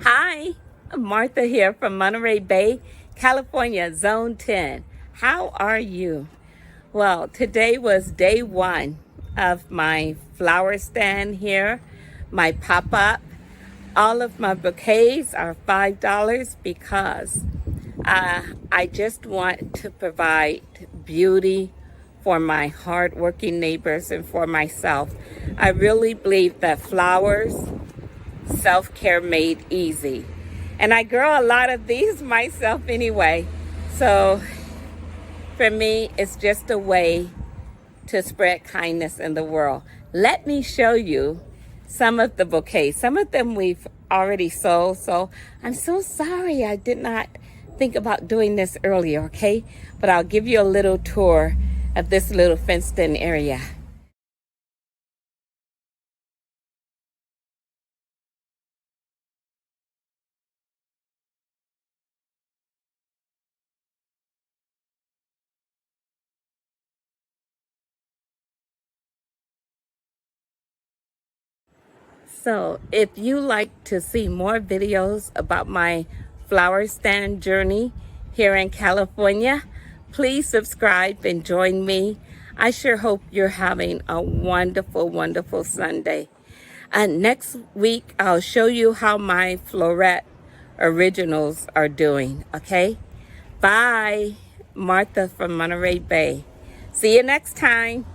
Hi, I'm Martha here from Monterey Bay, California, Zone 10. How are you? Well, today was day one of my flower stand here, my pop-up. All of my bouquets are $5 because I just want to provide beauty for my hardworking neighbors and for myself. I really believe that flowers self-care made easy. And I grow a lot of these myself anyway. So for me, it's just a way to spread kindness in the world. Let me show you some of the bouquets. Some of them we've already sold. So I'm so sorry I did not think about doing this earlier, okay? But I'll give you a little tour of this little fenced-in area. So if you like to see more videos about my flower stand journey here in California, please subscribe and join me. I sure hope you're having a wonderful, wonderful Sunday. And next week, I'll show you how my Floret originals are doing, okay? Bye. Martha from Monterey Bay. See you next time.